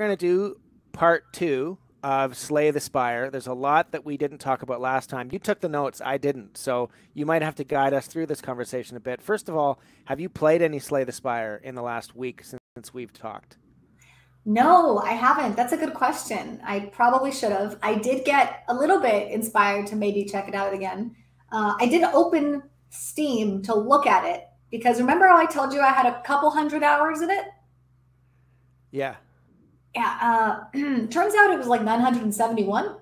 going to do part 2 of Slay the Spire. There's a lot that we didn't talk about last time. You took the notes, I didn't. So you might have to guide us through this conversation a bit. First of all, have you played any Slay the Spire in the last week since we've talked? No, I haven't. That's a good question. I probably should have. I did get a little bit inspired to maybe check it out again. I did open Steam to look at it because remember how I told you I had a couple hundred hours in it? Yeah. Yeah. Turns out it was like 971.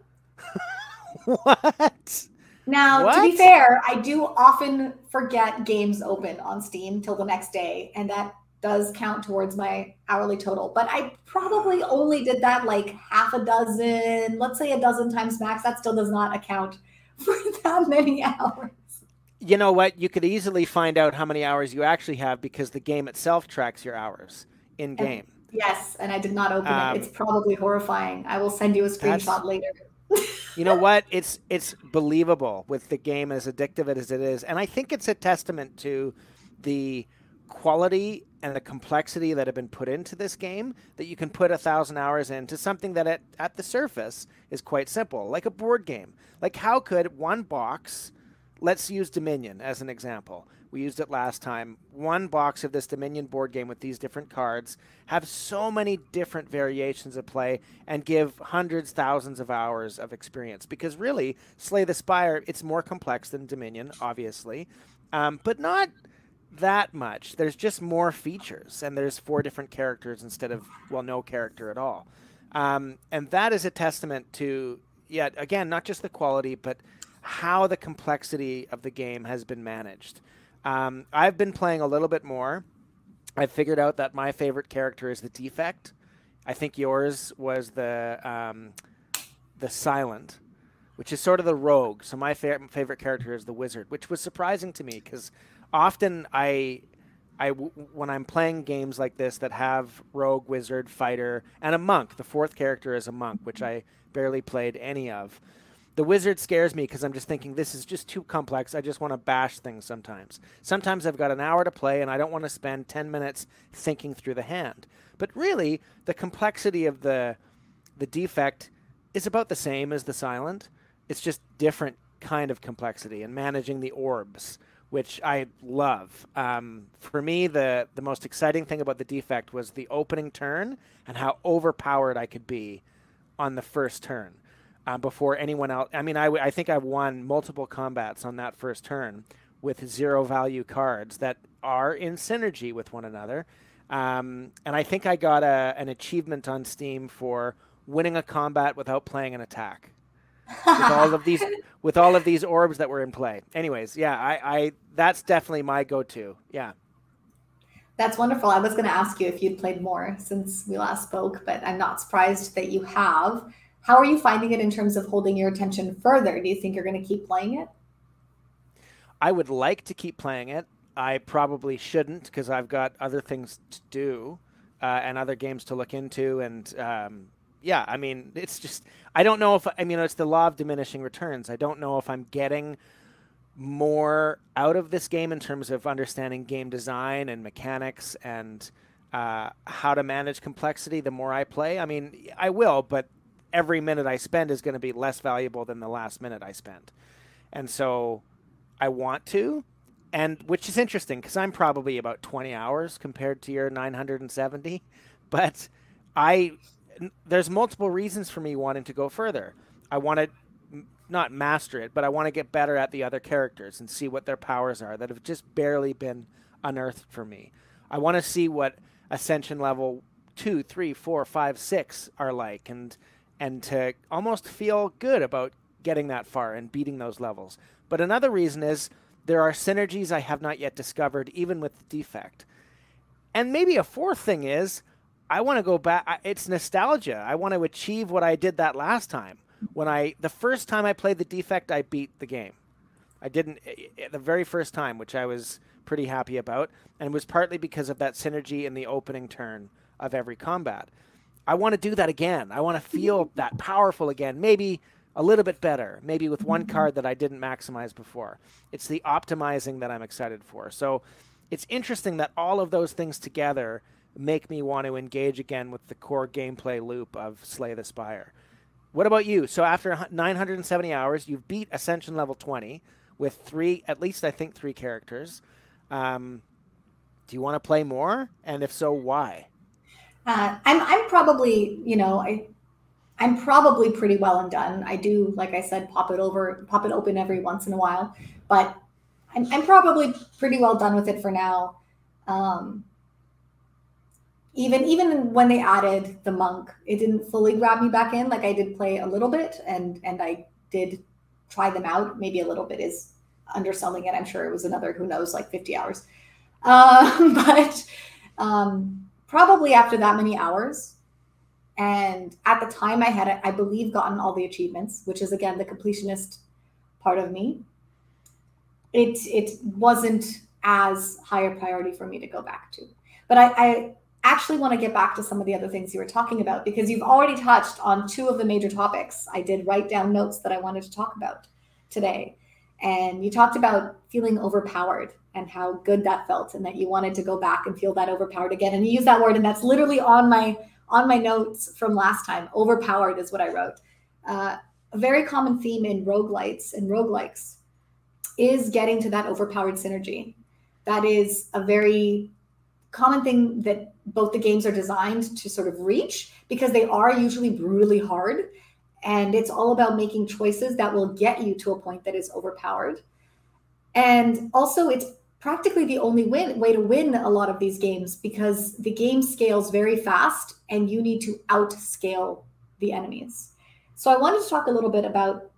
What? Now, to be fair, I do often forget games open on Steam till the next day, and that does count towards my hourly total. But I probably only did that like half a dozen, let's say a dozen times max. That still does not account for that many hours. You know what? You could easily find out how many hours you actually have because the game itself tracks your hours in game. Yes, and I did not open it. It's probably horrifying. I will send you a screenshot later. You know what? It's believable with the game as addictive as it is. And I think it's a testament to the quality and the complexity that have been put into this game that you can put 1,000 hours into something that at the surface is quite simple, like a board game. Like how could one box, let's use Dominion as an example. We used it last time. One box of this Dominion board game with these different cards have so many different variations of play and give hundreds, thousands of hours of experience. Because really, Slay the Spire, it's more complex than Dominion, obviously, but not that much. There's just more features, and there's 4 different characters instead of, well, no character at all. And that is a testament to, yet again, not just the quality, but how the complexity of the game has been managed. I've been playing a little bit more. I've figured out that my favorite character is the Defect. I think yours was the Silent, which is sort of the rogue. So my favorite character is the Wizard, which was surprising to me because often when I'm playing games like this that have rogue, wizard, fighter, and a monk, the 4th character is a monk, which I barely played any of. The Wizard scares me because I'm just thinking this is just too complex. I just want to bash things sometimes. Sometimes I've got an hour to play and I don't want to spend 10 minutes thinking through the hand. But really, the complexity of the Defect is about the same as the Silent. It's just different kind of complexity and managing the orbs, which I love. For me, the most exciting thing about the Defect was the opening turn and how overpowered I could be on the first turn. Before anyone else. I mean, I think I won multiple combats on that first turn with 0 value cards that are in synergy with one another. And I think I got an achievement on Steam for winning a combat without playing an attack. with all of these orbs that were in play. Anyways, yeah, I that's definitely my go-to. Yeah. That's wonderful. I was going to ask you if you'd played more since we last spoke, but I'm not surprised that you have. How are you finding it in terms of holding your attention further? Do you think you're going to keep playing it? I would like to keep playing it. I probably shouldn't because I've got other things to do and other games to look into. And yeah, I mean, it's just, I don't know if, I mean, it's the law of diminishing returns. I don't know if I'm getting more out of this game in terms of understanding game design and mechanics and how to manage complexity the more I play. I mean, I will, but every minute I spend is going to be less valuable than the last minute I spent. And so I want to, and which is interesting because I'm probably about 20 hours compared to your 970, but there's multiple reasons for me wanting to go further. I want to not master it, but I want to get better at the other characters and see what their powers are that have just barely been unearthed for me. I want to see what Ascension level 2, 3, 4, 5, 6 are like, and to almost feel good about getting that far and beating those levels. But another reason is there are synergies I have not yet discovered, even with the Defect. And maybe a 4th thing is I want to go back. It's nostalgia. I want to achieve what I did that last time. The first time I played the Defect, I beat the game. I didn't the very first time, which I was pretty happy about. And it was partly because of that synergy in the opening turn of every combat. I want to do that again. I want to feel that powerful again, maybe a little bit better, maybe with one card that I didn't maximize before. It's the optimizing that I'm excited for. So it's interesting that all of those things together make me want to engage again with the core gameplay loop of Slay the Spire. What about you? So after 970 hours, you've beat Ascension level 20 with at least I think three characters. Do you want to play more? And if so, why? I'm probably, I'm probably pretty well and done. I do, like I said, pop it open every once in a while, but I'm probably pretty well done with it for now. Even when they added the monk, it didn't fully grab me back in. Like I did play a little bit and I did try them out. Maybe a little bit is underselling it. I'm sure it was another, who knows, like 50 hours. But probably after that many hours, and at the time I had, I believe, gotten all the achievements, which is again the completionist part of me. It wasn't as high a priority for me to go back to. But I actually want to get back to some of the other things you were talking about, because you've already touched on two of the major topics. I did write down notes that I wanted to talk about today. And you talked about feeling overpowered and how good that felt, and that you wanted to go back and feel that overpowered again. And you use that word, and that's literally on my notes from last time. Overpowered is what I wrote. A very common theme in roguelites and roguelikes is getting to that overpowered synergy. That is a very common thing that both the games are designed to sort of reach, because they are usually brutally hard. And it's all about making choices that will get you to a point that is overpowered. And also, it's practically the only way to win a lot of these games, because the game scales very fast and you need to outscale the enemies. So I wanted to talk a little bit about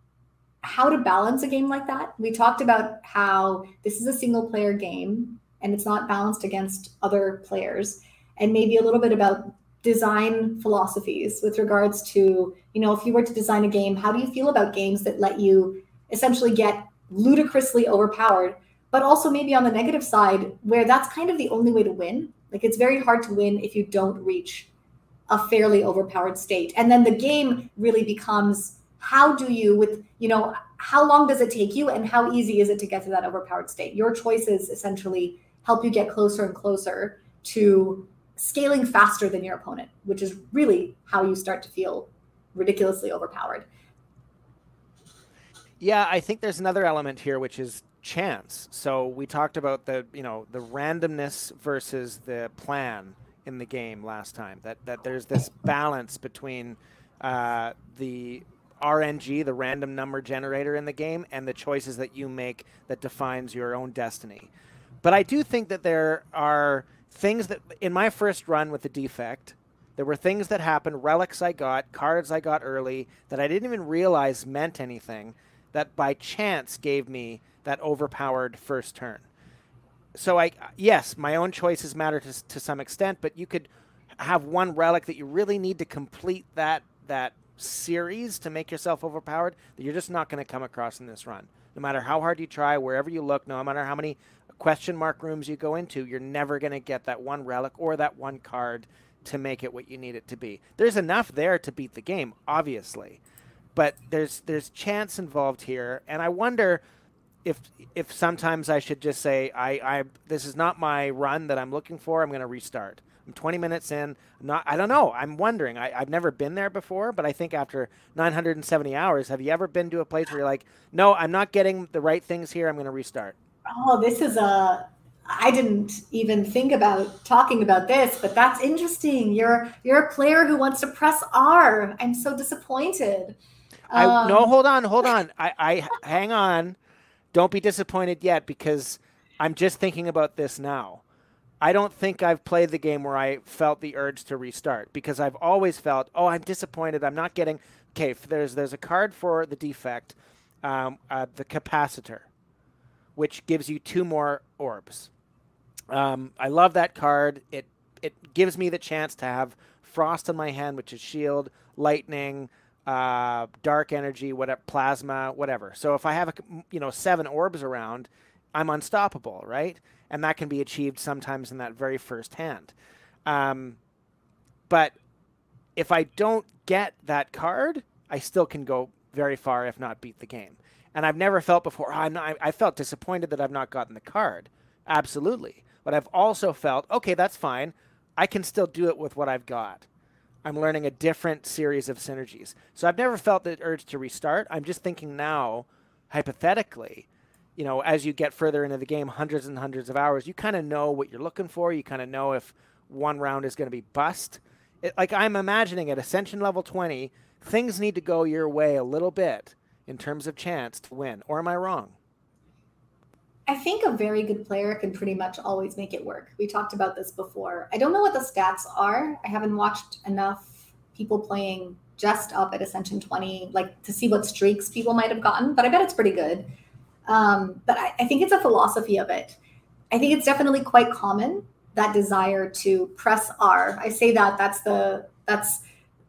how to balance a game like that. We talked about how this is a single player game and it's not balanced against other players, and maybe a little bit about design philosophies with regards to, if you were to design a game, how do you feel about games that let you essentially get ludicrously overpowered, but also maybe on the negative side where that's kind of the only way to win. Like it's very hard to win if you don't reach a fairly overpowered state. And then the game really becomes, how do you, how long does it take you and how easy is it to get to that overpowered state? Your choices essentially help you get closer and closer to scaling faster than your opponent, which is really how you start to feel ridiculously overpowered. Yeah, I think there's another element here, which is chance. So we talked about the randomness versus the plan in the game last time. That there's this balance between the RNG, the random number generator in the game, and the choices that you make that defines your own destiny. But I do think that there are things that, in my first run with the defect, there were things that happened, relics I got, cards I got early, that I didn't even realize meant anything, that by chance gave me that overpowered first turn. So yes, my own choices matter to some extent, but you could have one relic that you really need to complete that series to make yourself overpowered that you're just not going to come across in this run. No matter how hard you try, wherever you look, no matter how many question mark rooms you go into, you're never going to get that one relic or that one card to make it what you need it to be. There's enough there to beat the game, obviously, but there's chance involved here, and I wonder if sometimes I should just say, this is not my run that I'm looking for. I'm going to restart. I'm 20 minutes in. I don't know. I'm wondering. I've never been there before, but I think after 970 hours, have you ever been to a place where you're like, no, I'm not getting the right things here. I'm going to restart. Oh, I didn't even think about talking about this, but that's interesting. You're a player who wants to press R. I'm so disappointed. No, hold on. I hang on. Don't be disappointed yet, because I'm just thinking about this now. I don't think I've played the game where I felt the urge to restart, because I've always felt, oh, I'm disappointed. I'm not getting. Okay, there's a card for the defect, the capacitor, which gives you 2 more orbs. I love that card. It gives me the chance to have frost in my hand, which is shield, lightning, dark energy, whatever, plasma, whatever. So if I have 7 orbs around, I'm unstoppable, right? And that can be achieved sometimes in that very first hand. But if I don't get that card, I still can go very far, if not beat the game. And I've never felt before, I felt disappointed that I've not gotten the card. Absolutely. But I've also felt, okay, that's fine. I can still do it with what I've got. I'm learning a different series of synergies. So I've never felt the urge to restart. I'm just thinking now, hypothetically, you know, as you get further into the game, hundreds and hundreds of hours, you kind of know what you're looking for. You kind of know if one round is going to be bust. Like I'm imagining at Ascension level 20, things need to go your way a little bit in terms of chance to win. Or am I wrong? I think a very good player can pretty much always make it work. We talked about this before. I don't know what the stats are. I haven't watched enough people playing just up at Ascension 20, like to see what streaks people might have gotten, but I bet it's pretty good. But I think it's a philosophy of it. I think it's definitely quite common, that desire to press R. I say that's the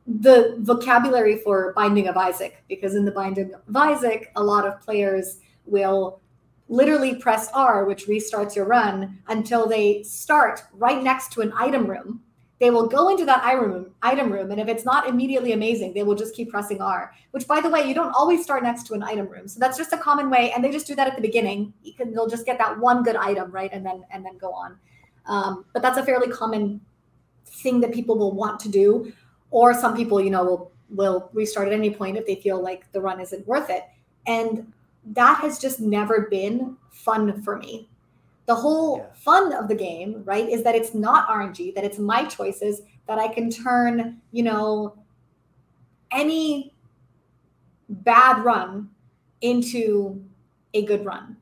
vocabulary for Binding of Isaac, because in the Binding of Isaac, a lot of players will literally press R, which restarts your run, until they start right next to an item room. They will go into that item room, and if it's not immediately amazing, they will just keep pressing R, which, by the way, you don't always start next to an item room. So that's just a common way, and they just do that at the beginning. They'll just get that one good item, right, and then go on. But that's a fairly common thing that people will want to do, or some people, you know, will restart at any point if they feel like the run isn't worth it. And that has just never been fun for me. The whole fun of the game, right, is that it's not RNG, that it's my choices, that I can turn, you know, any bad run into a good run,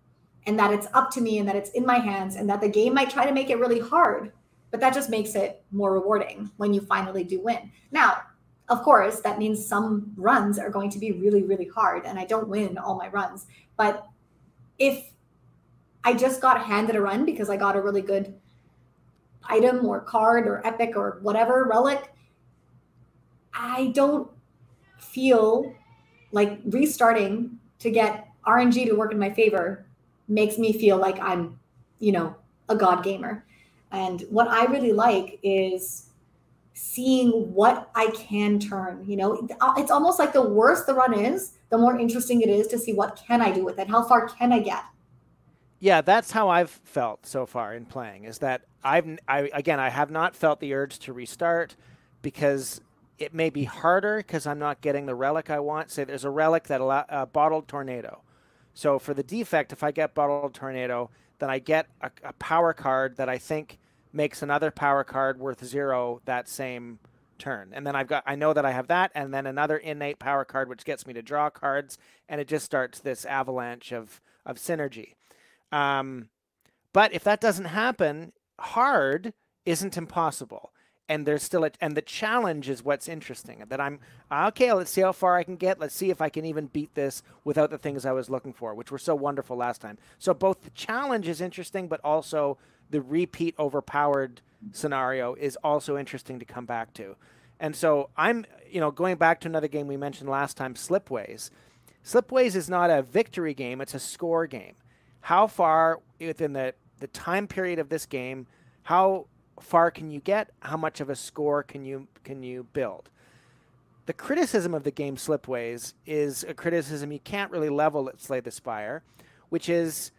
and that it's up to me, and that it's in my hands, and that the game might try to make it really hard, but that just makes it more rewarding when you finally do win. Now, of course, that means some runs are going to be really, really hard, and I don't win all my runs. But if I just got handed a run because I got a really good item or card or epic or whatever relic, I don't feel like restarting to get RNG to work in my favor makes me feel like I'm, you know, a god gamer. And what I really like is seeing what I can turn. You know, it's almost like the worse the run is, the more interesting it is to see what can I do with it. How far can I get? Yeah, that's how I've felt so far in playing, is that I have not felt the urge to restart because it may be harder because I'm not getting the relic I want. Say there's a relic that bottled tornado. So for the defect, if I get bottled tornado, then I get a power card that I think makes another power card worth 0 that same turn. And then I know that I have that, and then another innate power card which gets me to draw cards, and it just starts this avalanche of synergy. But if that doesn't happen, hard isn't impossible. And there's still and the challenge is what's interesting. That I'm okay. Let's see how far I can get. Let's see if I can even beat this without the things I was looking for, which were so wonderful last time. So both the challenge is interesting, but also the repeat overpowered scenario is also interesting to come back to. And so I'm, going back to another game we mentioned last time, Slipways. Slipways is not a victory game; it's a score game. How far within the time period of this game? How far can you get? How much of a score can you build? The criticism of the game Slipways is a criticism you can't really level at Slay the Spire, which is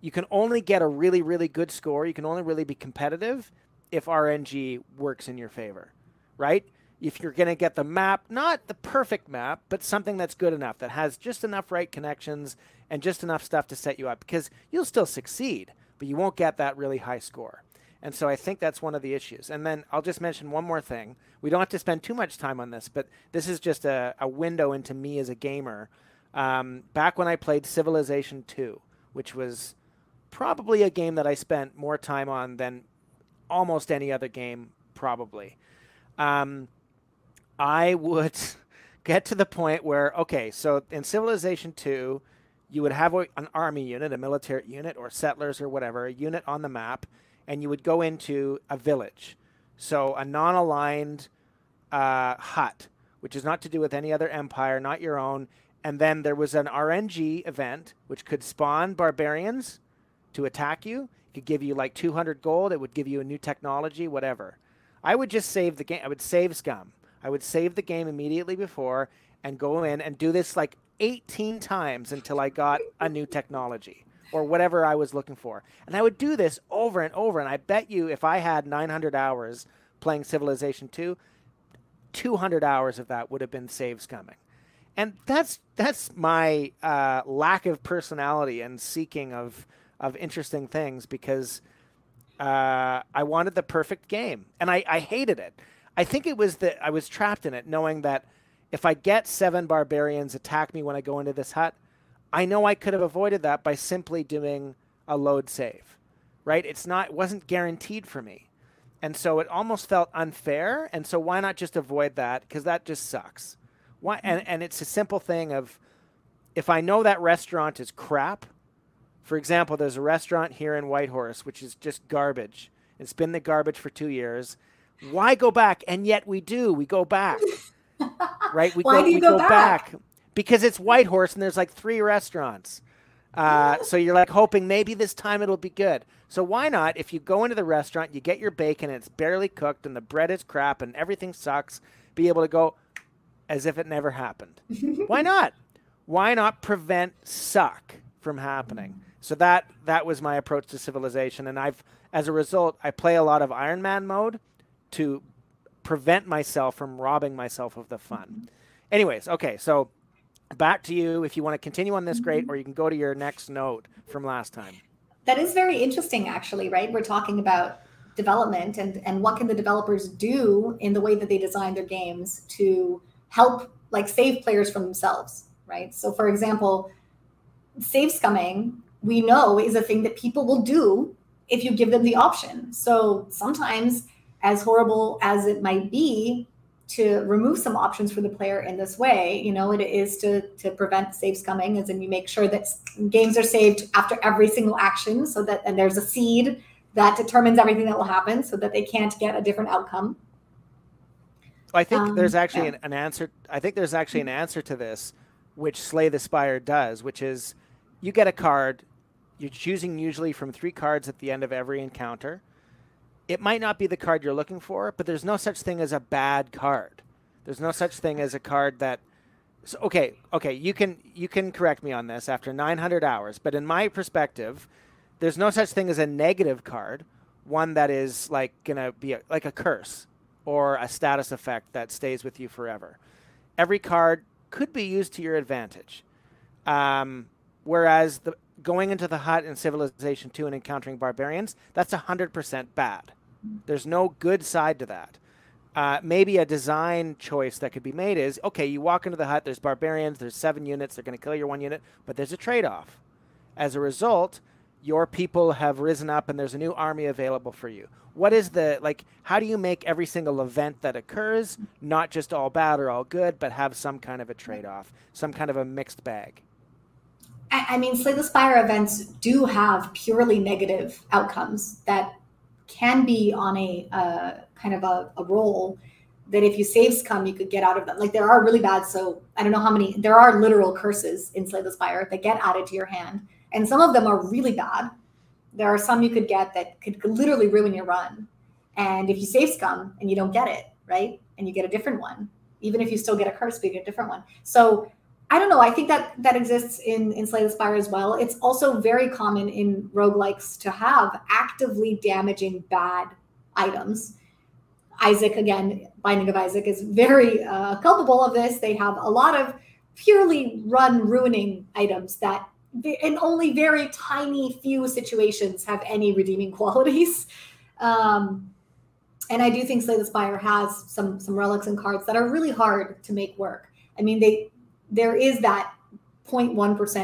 you can only get a really, really good score. You can only really be competitive if RNG works in your favor, right? If you're going to get the map, not the perfect map, but something that's good enough, that has just enough right connections and just enough stuff to set you up, because you'll still succeed, but you won't get that really high score. And so I think that's one of the issues. And then I'll just mention one more thing. We don't have to spend too much time on this, but this is just a window into me as a gamer. Back when I played Civilization 2, which was probably a game that I spent more time on than almost any other game, probably. I would get to the point where, okay, so in Civilization 2, you would have an army unit, a military unit, or settlers or whatever, a unit on the map, and you would go into a village. So a non-aligned hut, which is not to do with any other empire, not your own. And then there was an RNG event, which could spawn barbarians to attack you. It could give you like 200 gold. It would give you a new technology, whatever. I would just save the game. I would save Scum. I would save the game immediately before and go in and do this like 18 times until I got a new technology or whatever I was looking for. And I would do this over and over. And I bet you if I had 900 hours playing Civilization 2, 200 hours of that would have been save scumming. And that's my lack of personality and seeking of interesting things, because I wanted the perfect game, and I hated it. I think it was that I was trapped in it, knowing that if I get 7 barbarians attack me when I go into this hut, I know I could have avoided that by simply doing a load save, right? It wasn't guaranteed for me. And so it almost felt unfair. And so why not just avoid that? Because that just sucks. Why? And it's a simple thing of, if I know that restaurant is crap, for example, there's a restaurant here in Whitehorse, which is just garbage. It's been the garbage for 2 years. Why go back? And yet we do. We go back, right? Why do you go back? Because it's Whitehorse and there's like 3 restaurants. So you're like hoping maybe this time it'll be good. So why not, if you go into the restaurant, you get your bacon and it's barely cooked and the bread is crap and everything sucks, be able to go as if it never happened. Why not? Why not prevent suck from happening? So that was my approach to Civilization. And as a result, I play a lot of Iron Man mode to prevent myself from robbing myself of the fun. Anyways, okay, so back to you. If you want to continue on this, great, or you can go to your next note from last time. That is very interesting, actually, right? We're talking about development and what can the developers do in the way that they design their games to help like save players from themselves, right? So for example, save scumming, we know, is a thing that people will do if you give them the option. So sometimes, as horrible as it might be to remove some options for the player in this way, you know, it is to prevent save scumming, as in you make sure that games are saved after every single action, so that, and there's a seed that determines everything that will happen so that they can't get a different outcome. I think there's actually an answer. I think there's actually an answer to this, which Slay the Spire does, which is you get a card. You're choosing usually from 3 cards at the end of every encounter. It might not be the card you're looking for, but there's no such thing as a bad card. There's no such thing as a card that... So, okay, you can correct me on this after 900 hours, but in my perspective, there's no such thing as a negative card, one that is like going to be like a curse or a status effect that stays with you forever. Every card could be used to your advantage. Whereas going into the hut in Civilization 2 and encountering barbarians, that's 100% bad. There's no good side to that. Maybe a design choice that could be made is, okay, you walk into the hut, there's barbarians, there's 7 units, they're going to kill your 1 unit, but there's a trade-off. As a result, your people have risen up and there's a new army available for you. What is how do you make every single event that occurs not just all bad or all good, but have some kind of a trade-off, some kind of a mixed bag? I mean, Slay the Spire events do have purely negative outcomes that can be on a kind of a roll that if you save scum, you could get out of them. Like there are really bad, so I don't know how many, there are literal curses in Slay the Spire that get added to your hand. And some of them are really bad. There are some you could get that could literally ruin your run. And if you save scum and you don't get it, right? And you get a different one, even if you still get a curse, but you get a different one. So I don't know. I think that exists in Slay the Spire as well. It's also very common in roguelikes to have actively damaging bad items. Isaac, again, Binding of Isaac is very culpable of this. They have a lot of purely run-ruining items that in only very tiny few situations have any redeeming qualities. And I do think Slay the Spire has some relics and cards that are really hard to make work. I mean, there is that 0.1%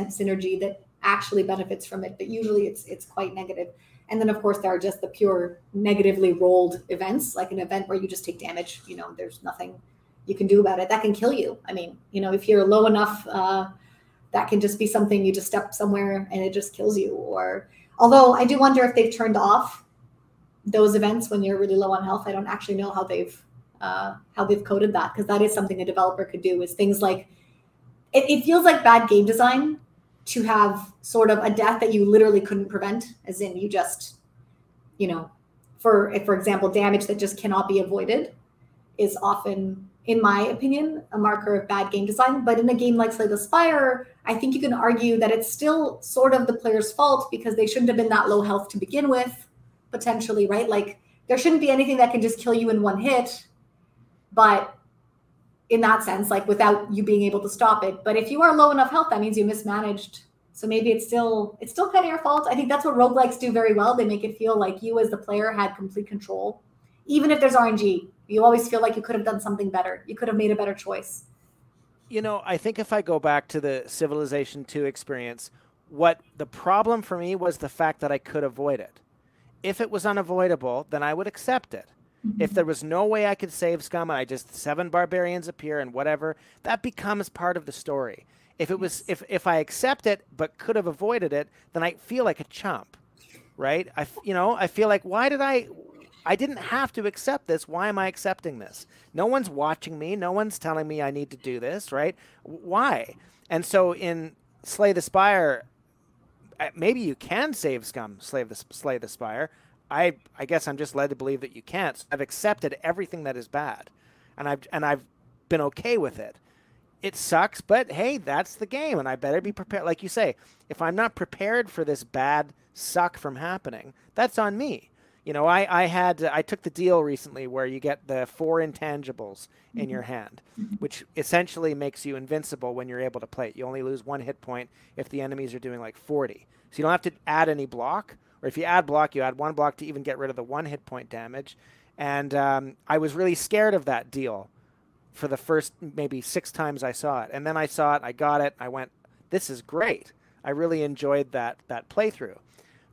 synergy that actually benefits from it, but usually it's quite negative. And then, of course, there are just the pure negatively rolled events, like an event where you just take damage. You know, there's nothing you can do about it. That can kill you. I mean, you know, if you're low enough, that can just be something you just step somewhere and it just kills you. Or, although I do wonder if they've turned off those events when you're really low on health. I don't actually know how they've coded that, because that is something a developer could do, is things like, it feels like bad game design to have sort of a death that you literally couldn't prevent, as in you just, you know, for example, damage that just cannot be avoided is often, in my opinion, a marker of bad game design. But in a game like Slay the Spire, I think you can argue that it's still sort of the player's fault, because they shouldn't have been that low health to begin with, potentially, right? Like there shouldn't be anything that can just kill you in one hit, but in that sense, like without you being able to stop it. But if you are low enough health, that means you mismanaged. So maybe it's still kind of your fault. I think that's what roguelikes do very well. They make it feel like you as the player had complete control. Even if there's RNG, you always feel like you could have done something better. You could have made a better choice. You know, I think if I go back to the Civilization 2 experience, what the problem for me was the fact that I could avoid it. If it was unavoidable, then I would accept it. If there was no way I could save scum and I just 7 barbarians appear and whatever, that becomes part of the story. If it was, if I accept it but could have avoided it, then I feel like a chump, right? I feel like, why did I didn't have to accept this. Why am I accepting this? No one's watching me. No one's telling me I need to do this, right? Why? And so in Slay the Spire, maybe you can save scum, slay the Spire. I guess I'm just led to believe that you can't. So I've accepted everything that is bad, and I've been okay with it. It sucks, but hey, that's the game, and I better be prepared. Like you say, if I'm not prepared for this bad suck from happening, that's on me. You know, I took the deal recently where you get the 4 intangibles in your hand, which essentially makes you invincible when you're able to play it. You only lose 1 hit point if the enemies are doing like 40. So you don't have to add any block, or if you add block, you add 1 block to even get rid of the 1 hit point damage. And I was really scared of that deal for the first maybe 6 times I saw it. And then I saw it, I got it, I went, this is great. I really enjoyed that playthrough.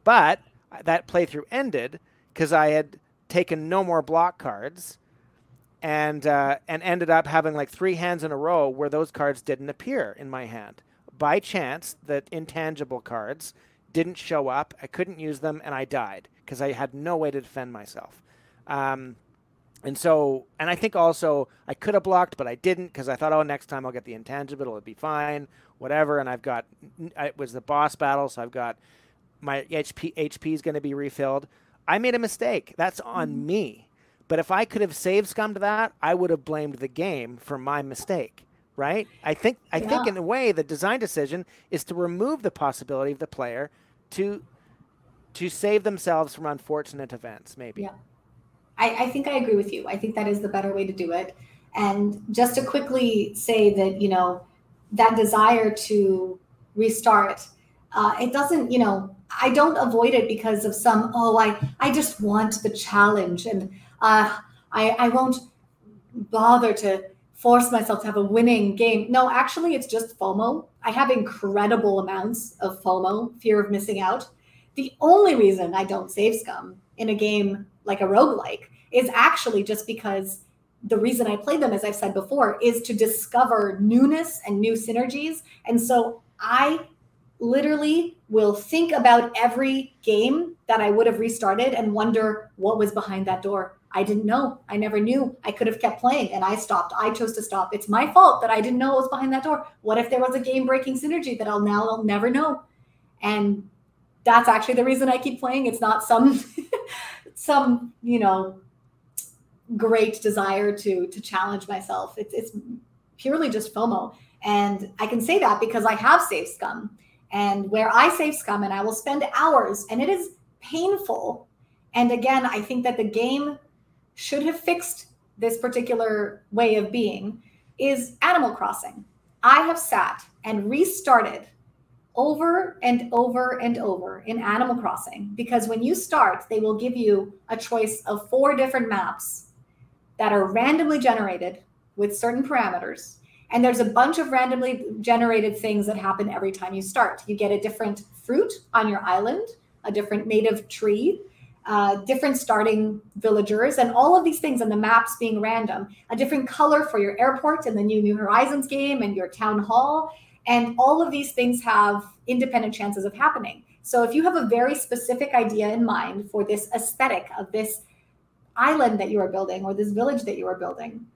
But that playthrough ended because I had taken no more block cards and ended up having like 3 hands in a row where those cards didn't appear in my hand. By chance, the intangible cards didn't show up, I couldn't use them, and I died because I had no way to defend myself. And I think also I could have blocked, but I didn't because I thought, oh, next time I'll get the intangible, it'll be fine, whatever. And it was the boss battle, so I've got my HP is going to be refilled. I made a mistake. That's on me. But if I could have saved scum to that, I would have blamed the game for my mistake, right? I think in a way the design decision is to remove the possibility of the player to save themselves from unfortunate events, maybe. Yeah. I think I agree with you. I think that is the better way to do it. And just to quickly say that, you know, that desire to restart, it doesn't, you know, I don't avoid it because of some, I just want the challenge. And I won't bother to force myself to have a winning game. No, actually, it's just FOMO. I have incredible amounts of FOMO, fear of missing out. The only reason I don't save scum in a game like a roguelike is actually just because the reason I play them, as I've said before, is to discover newness and new synergies. And so I literally will think about every game that I would have restarted and wonder what was behind that door. I didn't know. I never knew. I could have kept playing and I stopped. I chose to stop. It's my fault that I didn't know what was behind that door. What if there was a game-breaking synergy that I'll never know? And that's actually the reason I keep playing. It's not some you know, great desire to challenge myself. It's purely just FOMO. And I can say that because I have saved scum. And where I save scum and I will spend hours, and it is painful. And again, I think that the game should have fixed this particular way of being, is Animal Crossing. I have sat and restarted over and over and over in Animal Crossing, because when you start, they will give you a choice of 4 different maps that are randomly generated with certain parameters. And there's a bunch of randomly generated things that happen every time you start. You get a different fruit on your island, a different native tree, different starting villagers, and all of these things, and the maps being random, a different color for your airport in the New Horizons game and your town hall. And all of these things have independent chances of happening. So if you have a very specific idea in mind for this aesthetic of this island that you are building or this village that you are building,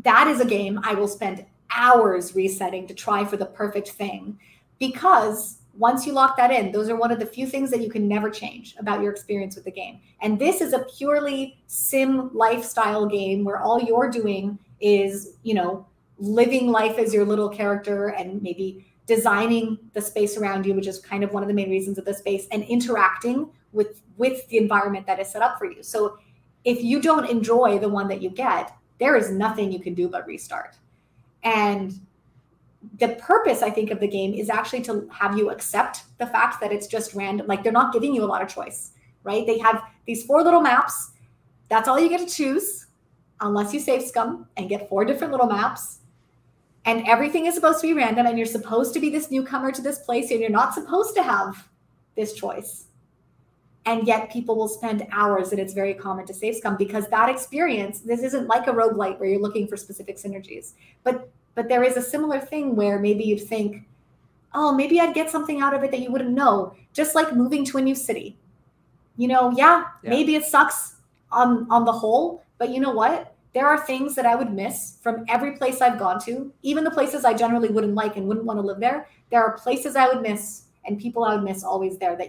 that is a game I will spend hours resetting to try for the perfect thing. Because once you lock that in, those are one of the few things that you can never change about your experience with the game. And this is a purely sim lifestyle game where all you're doing is, you know, living life as your little character and maybe designing the space around you, which is kind of one of the main reasons of the space, and interacting with the environment that is set up for you. So if you don't enjoy the one that you get, there is nothing you can do but restart. And the purpose, I think, of the game is actually to have you accept the fact that it's just random. Like, they're not giving you a lot of choice, right? They have these 4 little maps. That's all you get to choose, unless you save scum and get 4 different little maps. And everything is supposed to be random, and you're supposed to be this newcomer to this place, and you're not supposed to have this choice. And yet people will spend hours, and it's very common to save scum, because that experience, this isn't like a roguelite where you're looking for specific synergies. But there is a similar thing where maybe you'd think, oh, maybe I'd get something out of it that you wouldn't know. Just like moving to a new city. You know, maybe it sucks on the whole, but you know what? There are things that I would miss from every place I've gone to, even the places I generally wouldn't like and wouldn't want to live there. There are places I would miss and people I would miss always there that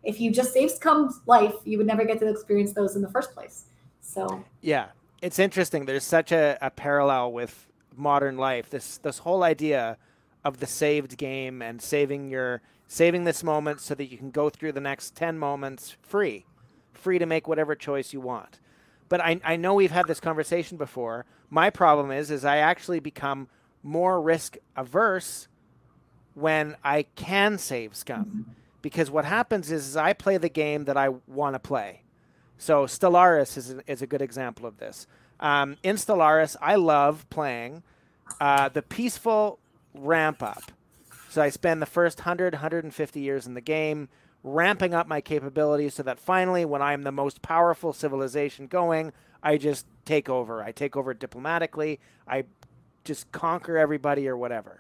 if you just saved scum's life, you would never get to experience those in the first place. So yeah, it's interesting. There's such a parallel with modern life. This whole idea of the saved game and saving this moment so that you can go through the next 10 moments free to make whatever choice you want. But I know we've had this conversation before. My problem is I actually become more risk averse when I can save scum. Because what happens is I play the game that I want to play. So Stellaris is a good example of this. In Stellaris, I love playing the peaceful ramp up. So I spend the first 100, 150 years in the game ramping up my capabilities so that finally, when I'm the most powerful civilization going, I just take over. I take over diplomatically. I just conquer everybody or whatever.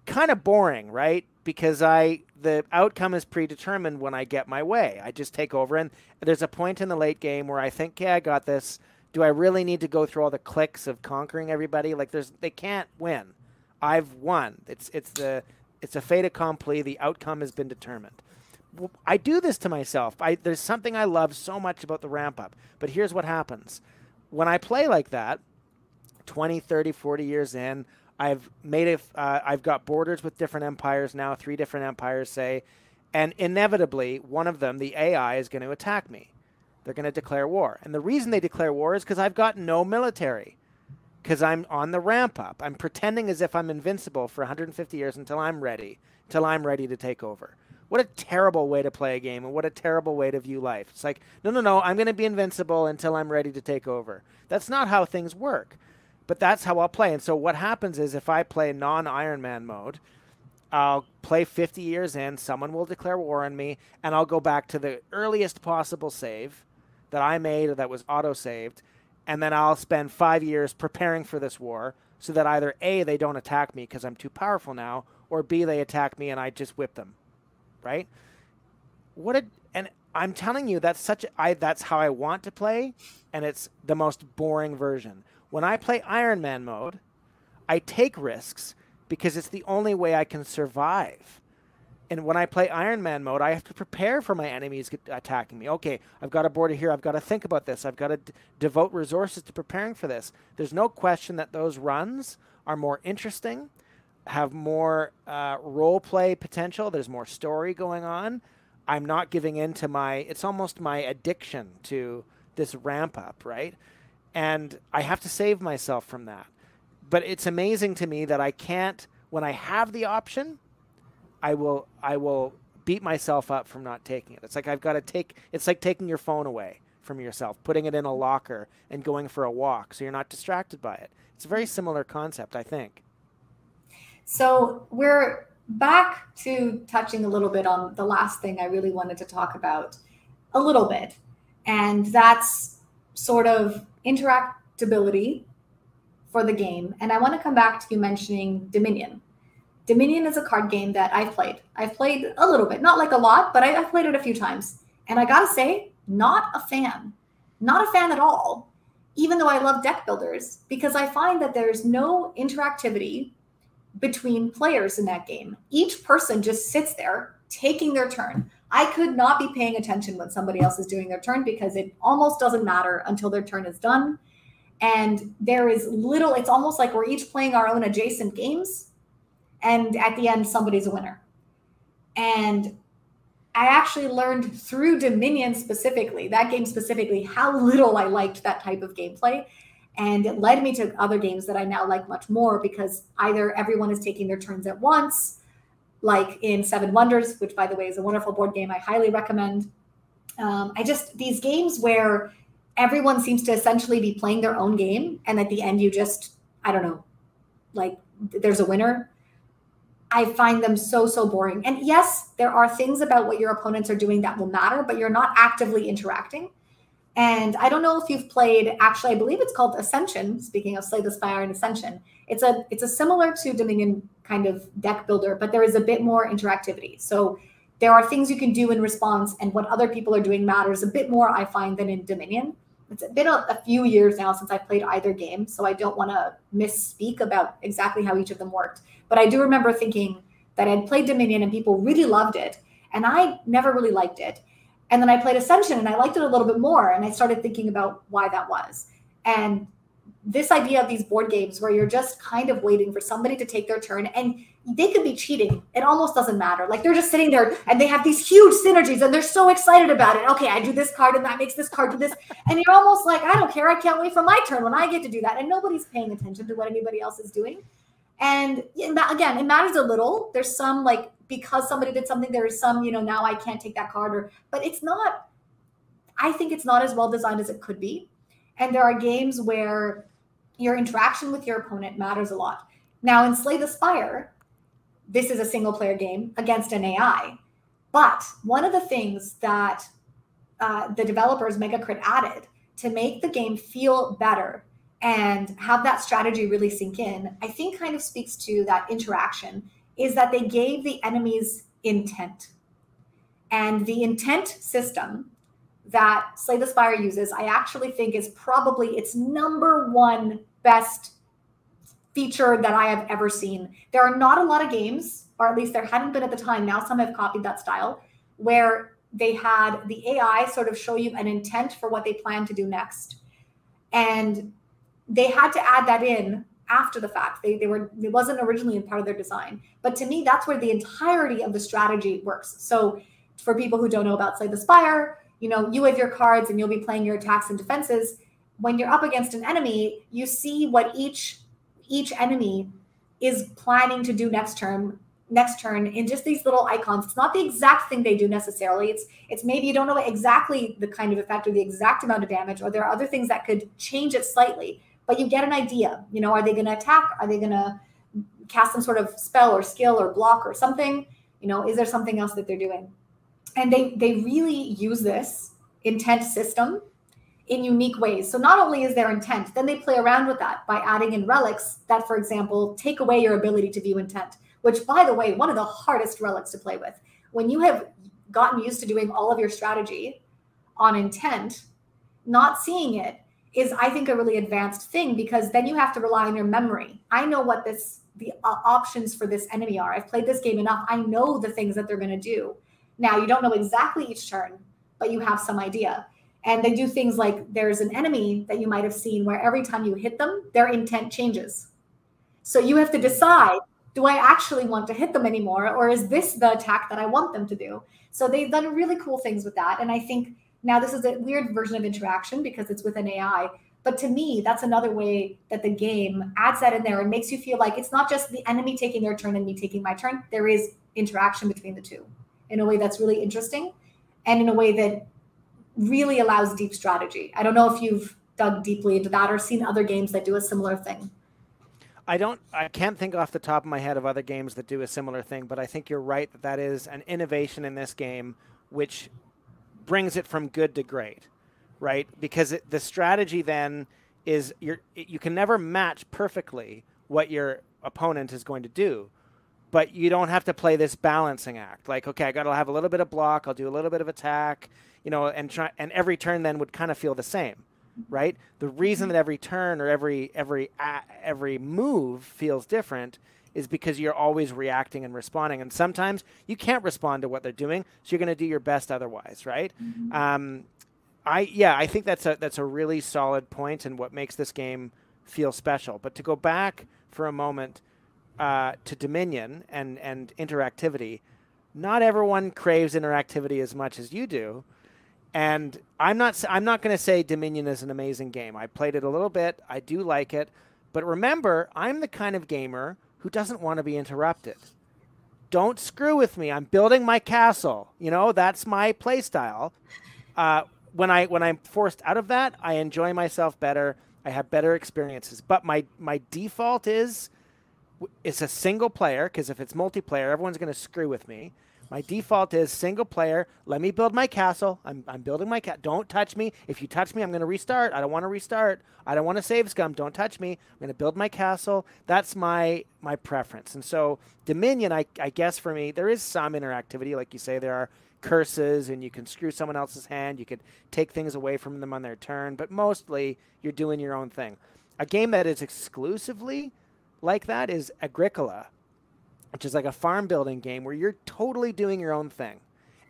Kind of boring, right? Because the outcome is predetermined when I get my way. I just take over, and there's a point in the late game where I think, okay, I got this. Do I really need to go through all the clicks of conquering everybody? Like, they can't win. I've won. It's a fait accompli. The outcome has been determined. I do this to myself. There's something I love so much about the ramp up. But here's what happens. When I play like that, 20, 30, 40 years in, I've got borders with different empires now, 3 different empires, say, and inevitably, one of them, the AI, is going to attack me. They're going to declare war. And the reason they declare war is because I've got no military, because I'm on the ramp up. I'm pretending as if I'm invincible for 150 years until I'm ready to take over. What a terrible way to play a game, and what a terrible way to view life. It's like, no, I'm going to be invincible until I'm ready to take over. That's not how things work, but that's how I'll play. And so what happens is if I play non-Iron Man mode, I'll play 50 years in, someone will declare war on me, and I'll go back to the earliest possible save that I made or that was auto-saved, and then I'll spend 5 years preparing for this war so that either A, they don't attack me because I'm too powerful now, or B, they attack me and I just whip them. Right? And I'm telling you, that's how I want to play, and it's the most boring version. When I play Iron Man mode, I take risks because it's the only way I can survive. And when I play Iron Man mode, I have to prepare for my enemies attacking me. Okay, I've got a border here. I've got to think about this. I've got to devote resources to preparing for this. There's no question that those runs are more interesting, have more role play potential. There's more story going on. I'm not giving in to it's almost my addiction to this ramp up, right? And I have to save myself from that. But it's amazing to me that I can't, when I have the option, I will beat myself up from not taking it. It's like it's like taking your phone away from yourself, putting it in a locker and going for a walk so you're not distracted by it. It's a very similar concept, I think. So we're back to touching a little bit on the last thing I really wanted to talk about a little bit. And that's sort of interactability for the game. And I want to come back to you mentioning Dominion. Dominion is a card game that I've played. I've played a little bit, not like a lot, but I've played it a few times. And I gotta say, not a fan at all, even though I love deck builders, because I find that there's no interactivity between players in that game. Each person just sits there taking their turn. I could not be paying attention when somebody else is doing their turn because it almost doesn't matter until their turn is done. And there is little, it's almost like we're each playing our own adjacent games. And at the end, somebody's a winner. And I actually learned through Dominion specifically, that game specifically, how little I liked that type of gameplay. And it led me to other games that I now like much more, because either everyone is taking their turns at once, like in Seven Wonders, which, by the way, is a wonderful board game I highly recommend. These games where everyone seems to essentially be playing their own game, and at the end you just, I don't know, like there's a winner. I find them so boring. And yes, there are things about what your opponents are doing that will matter, but you're not actively interacting. And I don't know if you've played, actually, I believe it's called Ascension, speaking of Slay the Spire and Ascension. It's a similar to Dominion kind of deck builder, but there is a bit more interactivity. So there are things you can do in response, and what other people are doing matters a bit more, I find, than in Dominion. It's been a few years now since I played either game, so I don't want to misspeak about exactly how each of them worked. But I do remember thinking that I'd played Dominion and people really loved it, and I never really liked it. And then I played Ascension and I liked it a little bit more, and I started thinking about why that was. And this idea of these board games where you're just kind of waiting for somebody to take their turn, and they could be cheating. It almost doesn't matter. Like, they're just sitting there and they have these huge synergies and they're so excited about it. Okay, I do this card and that makes this card do this. And you're almost like, I don't care. I can't wait for my turn when I get to do that. And nobody's paying attention to what anybody else is doing. And again, it matters a little. There's some, like, because somebody did something, there is some, now I can't take that card, but it's not, I think it's not as well designed as it could be. And there are games where your interaction with your opponent matters a lot. Now, in Slay the Spire, this is a single player game against an AI. But one of the things that the developers, Megacrit, added to make the game feel better and have that strategy really sink in, I think kind of speaks to that interaction, is that they gave the enemies intent. And the intent system that Slay the Spire uses, I actually think is probably its #1 best feature that I have ever seen. There are not a lot of games, or at least there hadn't been at the time, now some have copied that style, where they had the AI sort of show you an intent for what they plan to do next. And they had to add that in after the fact. It wasn't originally in part of their design. But to me, that's where the entirety of the strategy works. So for people who don't know about Slay the Spire, you have your cards and you'll be playing your attacks and defenses. When you're up against an enemy, you see what each enemy is planning to do next turn in just these little icons. It's not the exact thing they do necessarily. It's maybe you don't know exactly the kind of effect or the exact amount of damage, or there are other things that could change it slightly, but you get an idea. Are they going to attack? Are they going to cast some sort of spell or skill or block or something? Is there something else that they're doing? And they really use this intent system in unique ways. So not only is there intent, then they play around with that by adding in relics that, for example, take away your ability to view intent, which, by the way, one of the hardest relics to play with. When you have gotten used to doing all of your strategy on intent, not seeing it is, I think, a really advanced thing, because then you have to rely on your memory. I know what the options for this enemy are. I've played this game enough. I know the things that they're going to do. Now, you don't know exactly each turn, but you have some idea. And they do things like, there's an enemy that you might have seen where every time you hit them, their intent changes. So you have to decide, do I actually want to hit them anymore? Or is this the attack that I want them to do? So they've done really cool things with that. And I think now this is a weird version of interaction because it's with an AI. But to me, that's another way that the game adds that in there and makes you feel like it's not just the enemy taking their turn and me taking my turn. There is interaction between the two in a way that's really interesting and in a way that really allows deep strategy. I don't know if you've dug deeply into that or seen other games that do a similar thing. I can't think off the top of my head of other games that do a similar thing, but I think you're right that is an innovation in this game, which brings it from good to great, right? Because the strategy then is you can never match perfectly what your opponent is going to do, but you don't have to play this balancing act. Like, okay, I got to have a little bit of block, I'll do a little bit of attack, and every turn then would kind of feel the same, right? The reason that every turn or every move feels different is because you're always reacting and responding. And sometimes you can't respond to what they're doing, so you're going to do your best otherwise, right? Mm-hmm. I think that's a really solid point and what makes this game feel special. But to go back for a moment to Dominion and interactivity, not everyone craves interactivity as much as you do. And I'm not going to say Dominion is an amazing game. I played it a little bit. I do like it. But remember, I'm the kind of gamer who doesn't want to be interrupted. Don't screw with me. I'm building my castle. You know, that's my play style. When I'm forced out of that, I enjoy myself better. I have better experiences. But my default is it's a single player, because if it's multiplayer, everyone's going to screw with me. My default is single player. Let me build my castle. I'm building my castle. Don't touch me. If you touch me, I'm going to restart. I don't want to restart. I don't want to save scum. Don't touch me. I'm going to build my castle. That's my preference. And so Dominion, I guess for me, there is some interactivity. Like you say, there are curses, and you can screw someone else's hand. You could take things away from them on their turn. But mostly, you're doing your own thing. A game that is exclusively like that is Agricola, which is like a farm building game where you're totally doing your own thing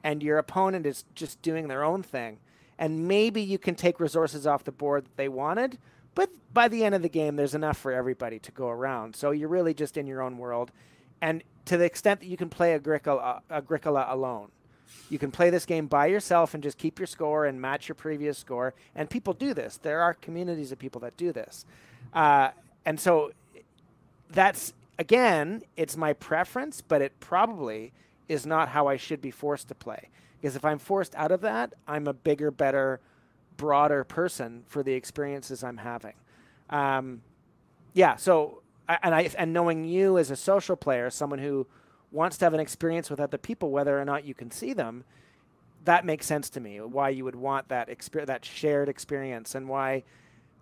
and your opponent is just doing their own thing. And maybe you can take resources off the board that they wanted, but by the end of the game, there's enough for everybody to go around. So you're really just in your own world. And to the extent that you can play Agricola alone, you can play this game by yourself and just keep your score and match your previous score. And people do this. There are communities of people that do this. And so that's, again, it's my preference, but it probably is not how I should be forced to play. Because if I'm forced out of that, I'm a bigger, better, broader person for the experiences I'm having. Yeah, so, and knowing you as a social player, someone who wants to have an experience with other people, whether or not you can see them, that makes sense to me, why you would want that shared experience, and why,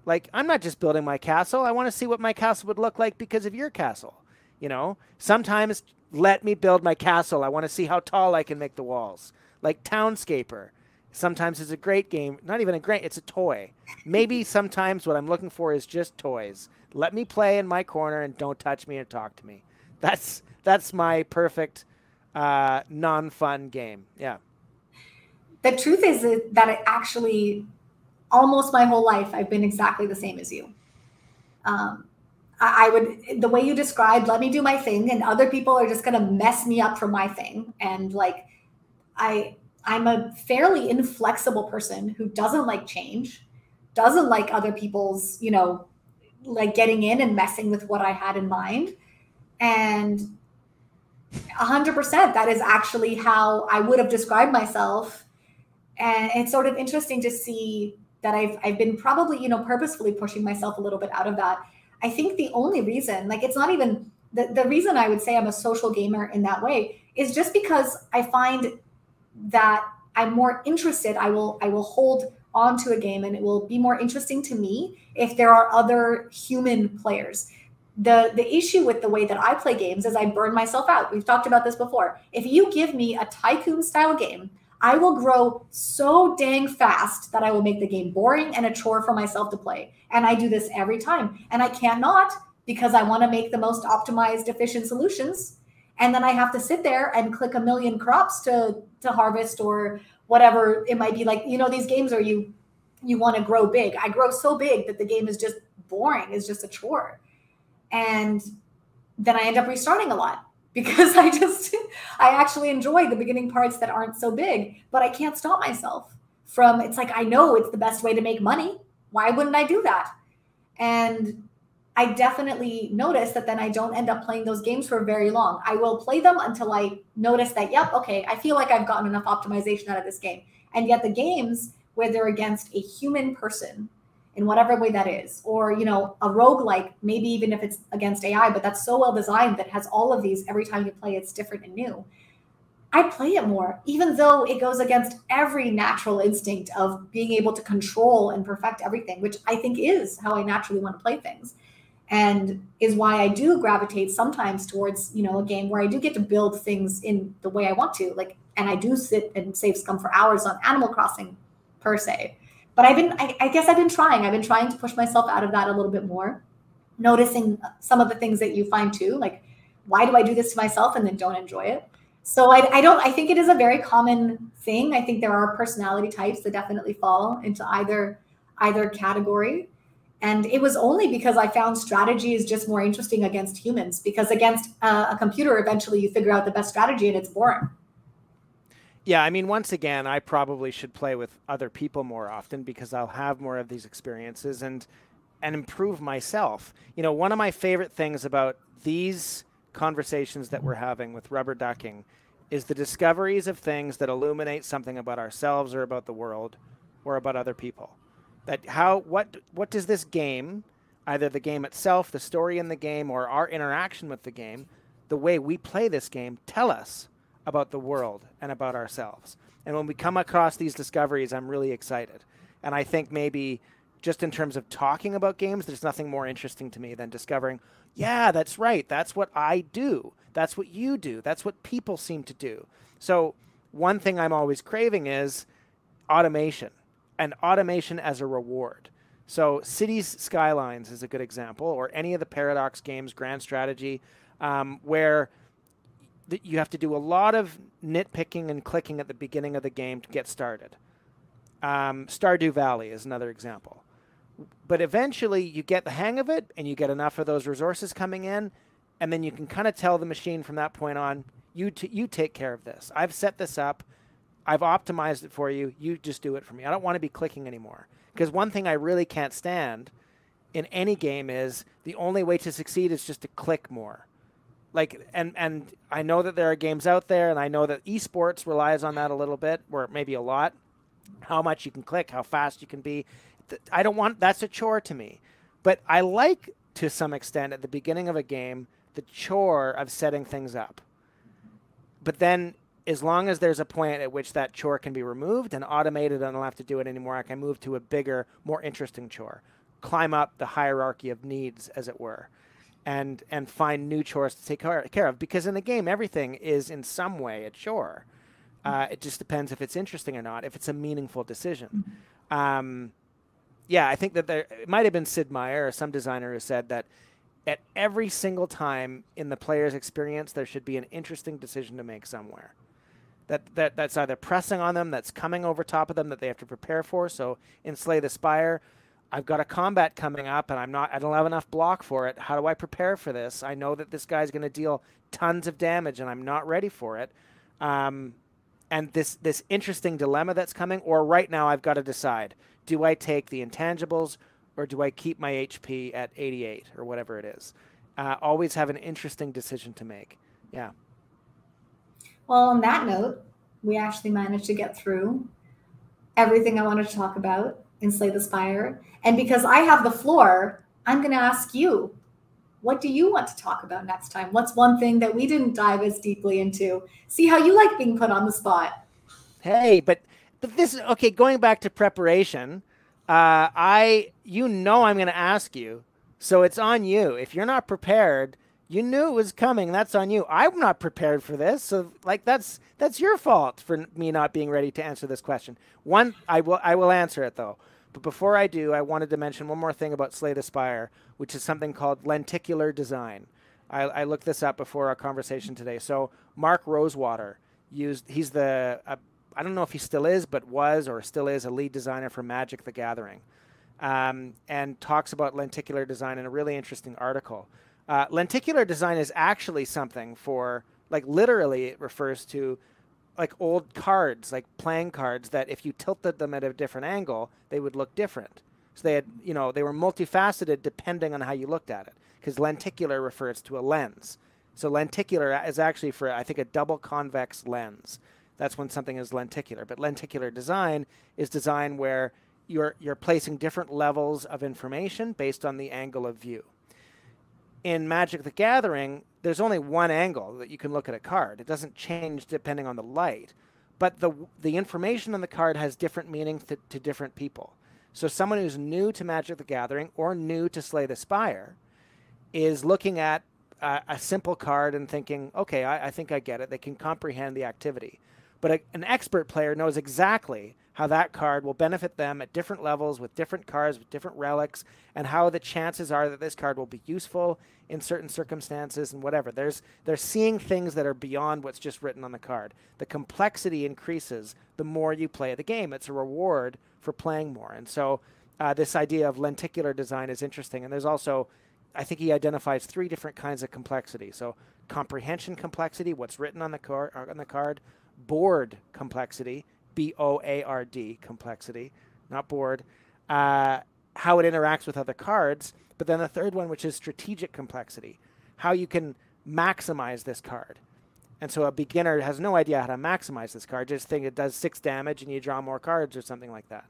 like, I'm not just building my castle. I want to see what my castle would look like because of your castle. You know, sometimes let me build my castle. I want to see how tall I can make the walls. Like Townscaper. Sometimes it's a great game. Not even a great, it's a toy. Maybe sometimes what I'm looking for is just toys. Let me play in my corner and don't touch me and talk to me. That's my perfect non-fun game. Yeah. The truth is that it actually, almost my whole life, I've been exactly the same as you. I would, the way you described, let me do my thing, and other people are just going to mess me up for my thing. And like, I'm a fairly inflexible person who doesn't like change, doesn't like other people's, you know, like getting in and messing with what I had in mind. And 100%, that is actually how I would have described myself. And it's sort of interesting to see that I've been probably, you know, purposefully pushing myself a little bit out of that. I think the only reason, like, it's not even the reason I would say I'm a social gamer in that way is just because I find that I'm more interested. I will hold on to a game, and it will be more interesting to me if there are other human players. The issue with the way that I play games is I burn myself out. We've talked about this before. If you give me a tycoon style game, I will grow so dang fast that I will make the game boring and a chore for myself to play. And I do this every time. And I cannot, because I want to make the most optimized, efficient solutions. And then I have to sit there and click a million crops to harvest, or whatever it might be. Like, you know, these games are you want to grow big. I grow so big that the game is just boring. It's just a chore. And then I end up restarting a lot, because I actually enjoy the beginning parts that aren't so big, but I can't stop myself from, it's like, I know it's the best way to make money. Why wouldn't I do that? And I definitely notice that then I don't end up playing those games for very long. I will play them until I notice that, yep, okay, I feel like I've gotten enough optimization out of this game. And yet the games where they're against a human person, in whatever way that is, or, you know, a roguelike, maybe even if it's against AI, but that's so well designed that has all of these, every time you play, it's different and new. I play it more, even though it goes against every natural instinct of being able to control and perfect everything, which I think is how I naturally want to play things, and is why I do gravitate sometimes towards, you know, a game where I do get to build things in the way I want to, like, and I do sit and save scum for hours on Animal Crossing per se. But I guess I've been trying to push myself out of that a little bit more, noticing some of the things that you find too, like, why do I do this to myself and then don't enjoy it? So I think it is a very common thing. I think there are personality types that definitely fall into either category. And it was only because I found strategy is just more interesting against humans, because against a computer, eventually you figure out the best strategy and it's boring. Yeah, I mean, once again, I probably should play with other people more often because I'll have more of these experiences and improve myself. You know, one of my favorite things about these conversations that we're having with rubber ducking is the discoveries of things that illuminate something about ourselves or about the world or about other people. That how what does this game, either the game itself, the story in the game, or our interaction with the game, the way we play this game, tell us about the world and about ourselves. And when we come across these discoveries, I'm really excited. And I think maybe just in terms of talking about games, there's nothing more interesting to me than discovering, yeah, that's right. That's what I do. That's what you do. That's what people seem to do. So one thing I'm always craving is automation, and automation as a reward. So Cities Skylines is a good example, or any of the Paradox games, Grand Strategy, where you have to do a lot of nitpicking and clicking at the beginning of the game to get started. Stardew Valley is another example. But eventually you get the hang of it and you get enough of those resources coming in, and then you can kind of tell the machine from that point on, you take care of this. I've set this up. I've optimized it for you. You just do it for me. I don't want to be clicking anymore. Because one thing I really can't stand in any game is the only way to succeed is just to click more. Like, and I know that there are games out there, and I know that esports relies on that a little bit, or maybe a lot. How much you can click, how fast you can be. I don't want, that's a chore to me. But I like, to some extent, at the beginning of a game, the chore of setting things up. But then, as long as there's a point at which that chore can be removed and automated and I don't have to do it anymore, I can move to a bigger, more interesting chore. Climb up the hierarchy of needs, as it were, and find new chores to take care of. Because in the game, everything is in some way a chore. It just depends if it's interesting or not, if it's a meaningful decision. Yeah, I think that it might have been Sid Meier or some designer who said that at every single time in the player's experience, there should be an interesting decision to make somewhere. That's either pressing on them, that's coming over top of them, that they have to prepare for. So in Slay the Spire, I've got a combat coming up, and I don't have enough block for it. How do I prepare for this? I know that this guy's going to deal tons of damage, and I'm not ready for it. And this interesting dilemma that's coming, or right now I've got to decide, do I take the intangibles or do I keep my HP at 88 or whatever it is? Always have an interesting decision to make. Yeah. Well, on that note, we actually managed to get through everything I wanted to talk about in Slay the Spire. And because I have the floor, I'm going to ask you, what do you want to talk about next time? What's one thing that we didn't dive as deeply into? See how you like being put on the spot. Hey, but this is okay. Going back to preparation, you know I'm going to ask you, so it's on you. If you're not prepared, you knew it was coming. That's on you. I'm not prepared for this, so like that's your fault for me not being ready to answer this question. I will answer it though. But before I do, I wanted to mention one more thing about Slay the Spire, which is something called Lenticular Design. I looked this up before our conversation today. So Mark Rosewater he's the I don't know if he still is, but was or still is a lead designer for Magic the Gathering, and talks about lenticular design in a really interesting article. Lenticular design is actually something for, like, literally it refers to like old cards, like playing cards, that if you tilted them at a different angle, they would look different. So they had, they were multifaceted depending on how you looked at it, because lenticular refers to a lens. So lenticular is actually for, I think, a double convex lens. That's when something is lenticular. But lenticular design is design where you're placing different levels of information based on the angle of view. In Magic the Gathering, there's only one angle that you can look at a card. It doesn't change depending on the light. But the information on the card has different meaning to different people. So someone who's new to Magic the Gathering or new to Slay the Spire is looking at a simple card and thinking, okay, I think I get it. They can comprehend the activity. But an expert player knows exactly how that card will benefit them at different levels, with different cards, with different relics, and how the chances are that this card will be useful in certain circumstances and whatever. They're seeing things that are beyond what's just written on the card. The complexity increases the more you play the game. It's a reward for playing more. And so this idea of lenticular design is interesting. And there's also, I think he identifies 3 different kinds of complexity. So comprehension complexity, what's written on the card, board complexity, B-O-A-R-D complexity, not board, how it interacts with other cards. But then the third one, which is strategic complexity, how you can maximize this card. And so a beginner has no idea how to maximize this card, just think it does 6 damage and you draw more cards or something like that.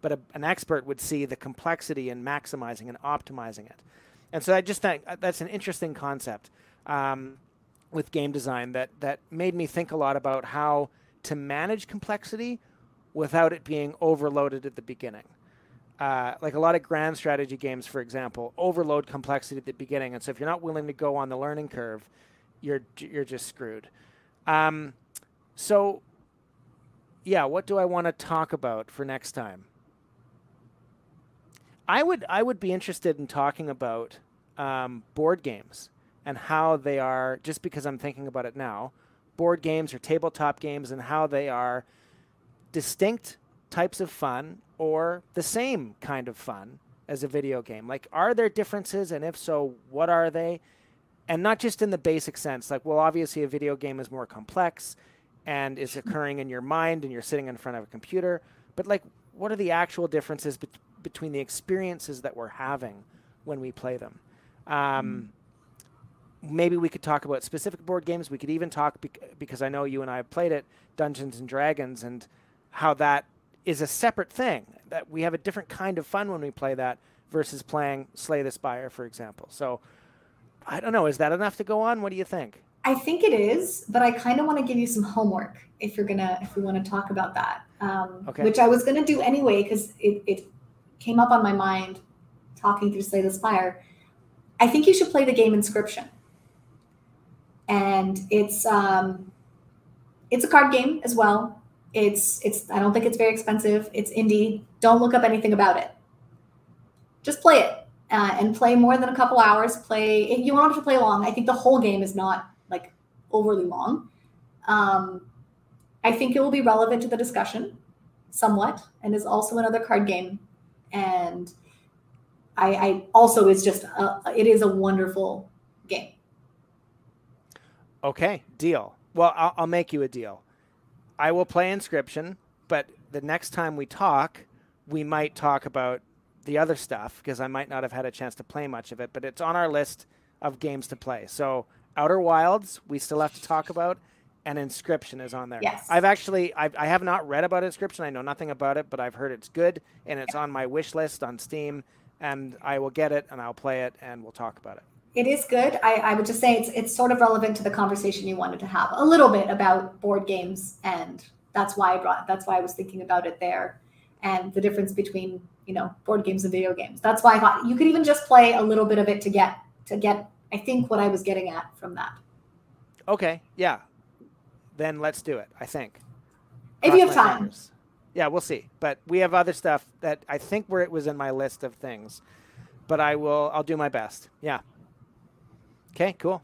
But an expert would see the complexity in maximizing and optimizing it. And so I just think that's an interesting concept with game design that made me think a lot about how to manage complexity without it being overloaded at the beginning. Like a lot of grand strategy games, for example, overload complexity at the beginning. And so if you're not willing to go on the learning curve, you're just screwed. So, yeah, what do I want to talk about for next time? I would be interested in talking about board games and how they are, just because I'm thinking about it now, board games or tabletop games and how they are distinct types of fun or the same kind of fun as a video game. Like, are there differences? And if so, what are they? And not just in the basic sense, like, well, obviously a video game is more complex and is occurring in your mind and you're sitting in front of a computer, but like, what are the actual differences between the experiences that we're having when we play them? Maybe we could talk about specific board games. We could even talk, because I know you and I have played it, Dungeons and Dragons, and how that is a separate thing, that we have a different kind of fun when we play that versus playing Slay the Spire, for example. So I don't know. Is that enough to go on? What do you think? I think it is, but I kind of want to give you some homework if we want to talk about that, okay. Which I was going to do anyway, because it came up on my mind talking through Slay the Spire. I think you should play the game Inscryption. And it's a card game as well. I don't think it's very expensive. It's indie. Don't look up anything about it. Just play it and play more than a couple hours. You won't have to play long. I think the whole game is not like overly long. I think it will be relevant to the discussion somewhat, and is also another card game. And I also is just it is a wonderful game. Okay, deal. Well, I'll make you a deal. I will play Inscryption, but the next time we talk, we might talk about the other stuff, because I might not have had a chance to play much of it, but it's on our list of games to play. So Outer Wilds, we still have to talk about, and Inscryption is on there. Yes. I have not read about Inscryption. I know nothing about it, but I've heard it's good, and it's on my wish list on Steam, and I will get it, and I'll play it, and we'll talk about it. It is good. I would just say it's sort of relevant to the conversation you wanted to have a little bit about board games, and that's why I was thinking about it there, and the difference between board games and video games. That's why I thought you could even just play a little bit of it to get I think what I was getting at from that. Okay, yeah. Then let's do it, I think. If you have time. Fingers. Yeah, we'll see. But we have other stuff that I think it was in my list of things. But I'll do my best. Yeah. Okay, cool.